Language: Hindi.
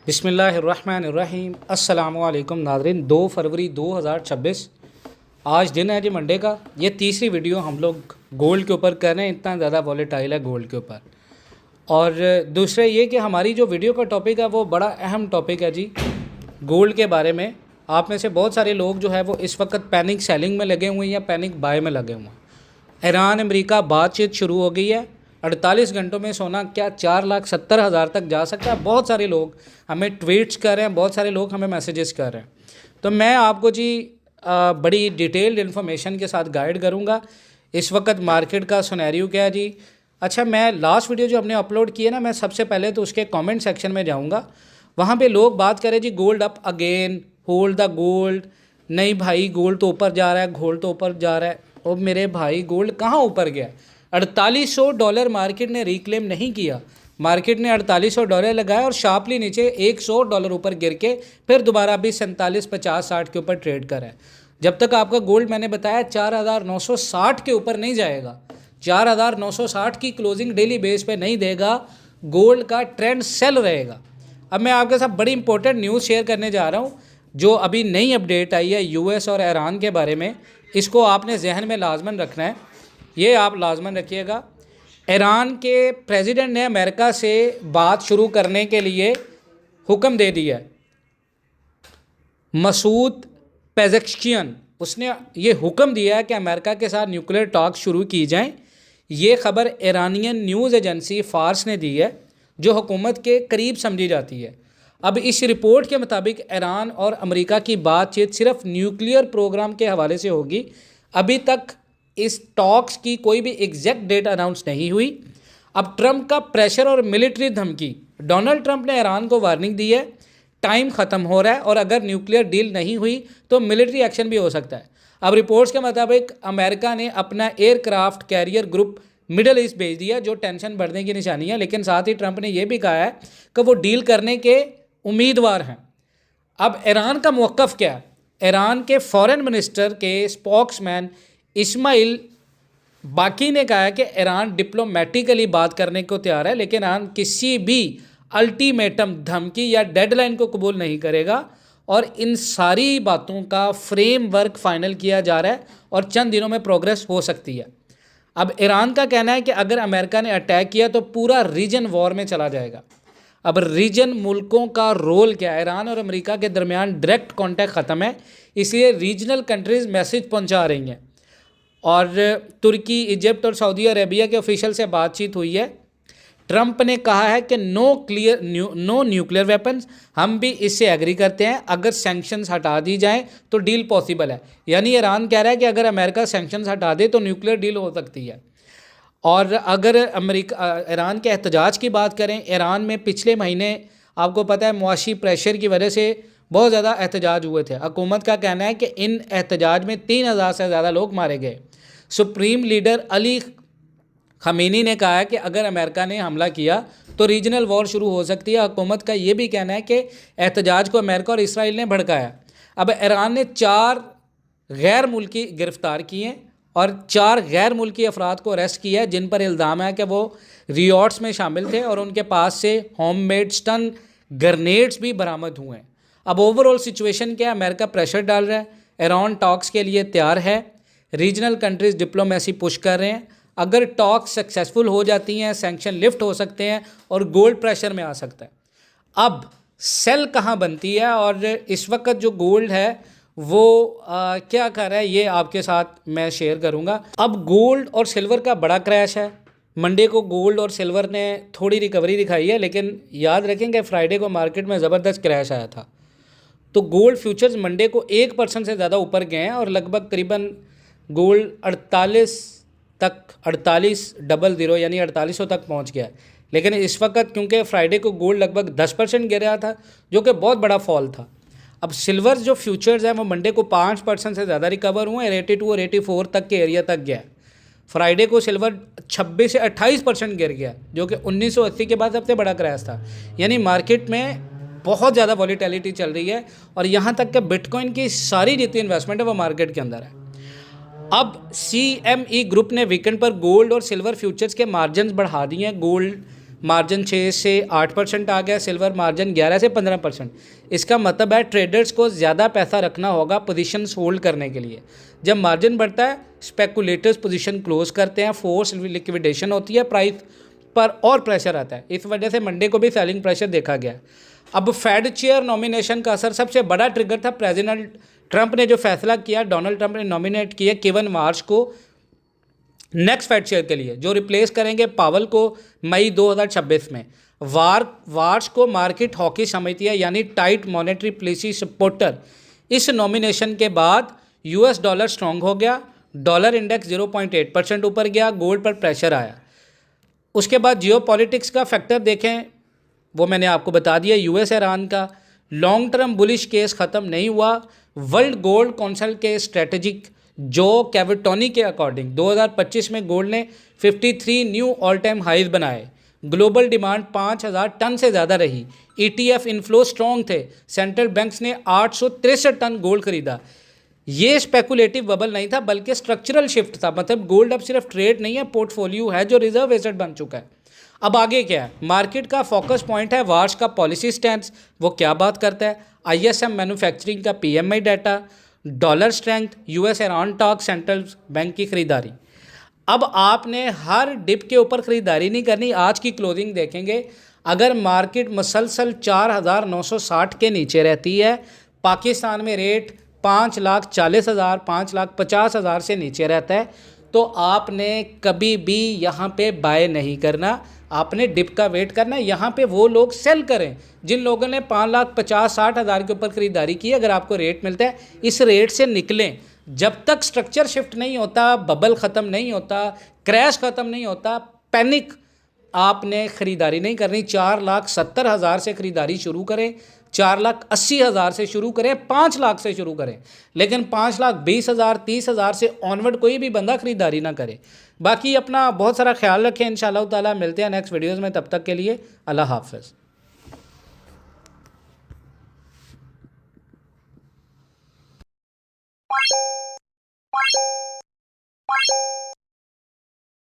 बिस्मिल्लाहिर्रहमानिर्रहीम। अस्सलामुअलैकुम नाज़रीन। 2 फरवरी 2026 आज दिन है जी मंडे का। ये तीसरी वीडियो हम लोग गोल्ड के ऊपर कर रहे हैं। इतना ज़्यादा वॉलेटाइल है गोल्ड के ऊपर। और दूसरा ये कि हमारी जो वीडियो का टॉपिक है वो बड़ा अहम टॉपिक है जी, गोल्ड के बारे में। आप में से बहुत सारे लोग जो है वो इस वक्त पैनिक सेलिंग में लगे हुए हैं या पैनिक बाय में लगे हुए हैं। ईरान अमेरिका बातचीत शुरू हो गई है। 48 घंटों में सोना क्या 4,70,000 तक जा सकता है। बहुत सारे लोग हमें ट्वीट्स कर रहे हैं, बहुत सारे लोग हमें मैसेजेस कर रहे हैं। तो मैं आपको जी बड़ी डिटेल्ड इन्फॉर्मेशन के साथ गाइड करूंगा। इस वक्त मार्केट का सिनेरियो क्या है जी। अच्छा, मैं लास्ट वीडियो जो हमने अपलोड की है ना, मैं सबसे पहले तो उसके कमेंट सेक्शन में जाऊंगा। वहाँ पे लोग बात करें जी gold up again, hold the gold. नहीं भाई, गोल्ड तो ऊपर जा रहा है, गोल्ड तो ऊपर जा रहा है। और मेरे भाई गोल्ड कहाँ ऊपर गया? $4800 मार्केट ने रिक्लेम नहीं किया। मार्केट ने $4800 लगाया और शार्पली नीचे $100 ऊपर गिर के फिर दोबारा अभी 47, 50, 60 के ऊपर ट्रेड कर रहा है। जब तक आपका गोल्ड मैंने बताया 4960 के ऊपर नहीं जाएगा, 4960 की क्लोजिंग डेली बेस पे नहीं देगा, गोल्ड का ट्रेंड सेल रहेगा। अब मैं आपके साथ बड़ी इंपॉर्टेंट न्यूज़ शेयर करने जा रहा हूँ जो अभी नई अपडेट आई है यूएस और ईरान के बारे में। इसको आपने जहन में लाजमन रखना है, ये आप लाजमन रखिएगा। ईरान के प्रेसिडेंट ने अमेरिका से बात शुरू करने के लिए हुक्म दे दिया है। मसूद पेज़ेश्कियान, उसने ये हुक्म दिया है कि अमेरिका के साथ न्यूक्लियर टॉक शुरू की जाएं। ये खबर ईरानियन न्यूज़ एजेंसी फार्स ने दी है, जो हुकूमत के करीब समझी जाती है। अब इस रिपोर्ट के मुताबिक ईरान और अमेरिका की बातचीत सिर्फ न्यूक्लियर प्रोग्राम के हवाले से होगी। अभी तक इस टॉक्स की कोई भी एग्जैक्ट डेट अनाउंस नहीं हुई। अब ट्रंप का प्रेशर और मिलिट्री धमकी, डोनाल्ड ट्रंप ने ईरान को वार्निंग दी है, टाइम ख़त्म हो रहा है और अगर न्यूक्लियर डील नहीं हुई तो मिलिट्री एक्शन भी हो सकता है। अब रिपोर्ट्स के मुताबिक अमेरिका ने अपना aircraft carrier group middle east भेज दिया, जो टेंशन बढ़ने की निशानी है। लेकिन साथ ही ट्रंप ने यह भी कहा है कि वो डील करने के उम्मीदवार हैं। अब ईरान का मौक़िफ़ क्या है? ईरान के फॉरेन मिनिस्टर के स्पोक्समैन इस्माइल बाकी ने कहा है कि ईरान डिप्लोमेटिकली बात करने को तैयार है, लेकिन ईरान किसी भी अल्टीमेटम, धमकी या डेडलाइन को कबूल नहीं करेगा। और इन सारी बातों का फ्रेमवर्क फाइनल किया जा रहा है और चंद दिनों में प्रोग्रेस हो सकती है। अब ईरान का कहना है कि अगर अमेरिका ने अटैक किया तो पूरा रीजन वॉर में चला जाएगा। अब रीजन मुल्कों का रोल क्या है? ईरान और अमेरिका के दरमियान डायरेक्ट कॉन्टैक्ट ख़त्म है, इसलिए रीजनल कंट्रीज़ मैसेज पहुंचा रही हैं। और तुर्की, इजिप्ट और सऊदी अरेबिया के ऑफिशियल से बातचीत हुई है। ट्रंप ने कहा है कि नो न्यूक्लियर वेपन्स, हम भी इससे एग्री करते हैं। अगर सैंक्शंस हटा दी जाएं तो डील पॉसिबल है। यानी ईरान कह रहा है कि अगर अमेरिका सैंक्शंस हटा दे तो न्यूक्लियर डील हो सकती है। और अगर ईरान के एहतजाज की बात करें, ईरान में पिछले महीने आपको पता है मुआशी प्रेशर की वजह से बहुत ज़्यादा एहतजाज हुए थे। हुकूमत का कहना है कि इन एहतजाज में 3000 से ज़्यादा लोग मारे गए। सुप्रीम लीडर अली खमीनी ने कहा है कि अगर अमेरिका ने हमला किया तो रीजनल वॉर शुरू हो सकती है। हुकूमत का ये भी कहना है कि एहतजाज को अमेरिका और इसराइल ने भड़काया। अब ईरान ने 4 गैर मुल्की गिरफ्तार किए हैं और 4 गैर मुल्की अफराद को अरेस्ट किया है, जिन पर इल्ज़ाम है कि वो रियॉट्स में शामिल थे और उनके पास से होममेड स्टन ग्रेनेड्स भी बरामद हुए हैं। अब ओवरऑल सिचुएशन क्या है? अमेरिका प्रेशर डाल रहा है, ईरान टॉक्स के लिए तैयार है, रीजनल कंट्रीज़ डिप्लोमेसी पुश कर रहे हैं। अगर टॉक्स सक्सेसफुल हो जाती हैं, सैंक्शन लिफ्ट हो सकते हैं और गोल्ड प्रेशर में आ सकता है। अब सेल कहाँ बनती है और इस वक्त जो गोल्ड है वो क्या कर रहा है, ये आपके साथ मैं शेयर करूँगा। अब गोल्ड और सिल्वर का बड़ा क्रैश है। मंडे को गोल्ड और सिल्वर ने थोड़ी रिकवरी दिखाई है, लेकिन याद रखेंगे फ्राइडे को मार्केट में ज़बरदस्त क्रैश आया था। तो गोल्ड फ्यूचर्स मंडे को 1% से ज़्यादा ऊपर गए हैं और लगभग करीबन गोल्ड 4800 यानी 4800 तक पहुंच गया है। लेकिन इस वक्त क्योंकि फ्राइडे को गोल्ड लगभग 10% गिरा था, जो कि बहुत बड़ा फॉल था। अब सिल्वर जो फ्यूचर्स हैं वो मंडे को 5% से ज़्यादा रिकवर हुए हैं, 82 और 84 तक के एरिया तक गया। फ्राइडे को सिल्वर 26 से 28% गिर गया, जो कि 1980 के बाद सबसे बड़ा क्रैश था। यानी मार्केट में बहुत ज़्यादा वॉलीटिलिटी चल रही है और यहाँ तक कि बिटकॉइन की सारी जितनी इन्वेस्टमेंट है वो मार्केट के अंदर है। अब CME ग्रुप ने वीकेंड पर गोल्ड और सिल्वर फ्यूचर्स के मार्जिन बढ़ा दिए हैं। गोल्ड मार्जिन 6 से 8% आ गया, सिल्वर मार्जिन 11 से 15%। इसका मतलब है ट्रेडर्स को ज़्यादा पैसा रखना होगा पोजीशंस होल्ड करने के लिए। जब मार्जिन बढ़ता है स्पेकुलेटर्स पोजीशन क्लोज करते हैं, फोर्स लिक्विडेशन होती है, प्राइस पर और प्रेशर आता है। इस वजह से मंडे को भी सेलिंग प्रेशर देखा गया। अब फेड चेयर नॉमिनेशन का असर, सबसे बड़ा ट्रिगर था प्रेसिडेंट ट्रंप ने जो फैसला किया, डोनाल्ड ट्रंप ने नॉमिनेट किया केविन मार्श को नेक्स्ट फेड चेयर के लिए, जो रिप्लेस करेंगे पावल को मई 2026 में। वार्श को मार्केट हॉकी समझती है, यानी टाइट मॉनेटरी पॉलिसी सपोर्टर। इस नॉमिनेशन के बाद यूएस डॉलर स्ट्रांग हो गया, डॉलर इंडेक्स 0.8% ऊपर गया, गोल्ड पर प्रेशर आया। उसके बाद जियोपॉलिटिक्स का फैक्टर देखें, वो मैंने आपको बता दिया, यूएस ईरान का लॉन्ग टर्म बुलिश केस ख़त्म नहीं हुआ। वर्ल्ड गोल्ड काउंसिल के स्ट्रेटेजिक जो कैविटोनी के अकॉर्डिंग 2025 में गोल्ड ने 53 न्यू ऑल टाइम हाइज बनाए। ग्लोबल डिमांड 5000 टन से ज़्यादा रही। ईटीएफ इनफ्लो स्ट्रॉन्ग थे। सेंट्रल बैंक्स ने 863 टन गोल्ड खरीदा। ये स्पेकुलेटिव बबल नहीं था बल्कि स्ट्रक्चरल शिफ्ट था। मतलब गोल्ड अब सिर्फ ट्रेड नहीं है, पोर्टफोलियो है जो रिजर्व एसेट बन चुका है। अब आगे क्या है? मार्केट का फोकस पॉइंट है वार्श का पॉलिसी स्टैंड। वो क्या बात करता है? आईएसएम मैन्युफैक्चरिंग का PMI data, dollar strength, US Iran talk, central bank की खरीदारी। अब आपने हर डिप के ऊपर खरीदारी नहीं करनी। आज की क्लोजिंग देखेंगे, अगर मार्केट मुसलसल 4,960 के नीचे रहती है, पाकिस्तान में रेट 5,40,000 5,50,000 से नीचे रहता है, तो आपने कभी भी यहाँ पे बाय नहीं करना, आपने डिप का वेट करना है। यहाँ पे वो लोग सेल करें जिन लोगों ने 5,50,60,000 के ऊपर ख़रीदारी की। अगर आपको रेट मिलता है, इस रेट से निकलें। जब तक स्ट्रक्चर शिफ्ट नहीं होता, बबल ख़त्म नहीं होता, क्रैश ख़त्म नहीं होता, पैनिक आपने ख़रीदारी नहीं करनी। 4,70,000 से ख़रीदारी शुरू करें, 4,80,000 से शुरू करें, 5 लाख से शुरू करें, लेकिन 5,20,000 30,000 से ऑनवर्ड कोई भी बंदा ख़रीदारी ना करे। बाकी अपना बहुत सारा ख्याल रखें। इंशाअल्लाह ताला मिलते हैं नेक्स्ट वीडियोज़ में। तब तक के लिए अल्लाह हाफ़िज़।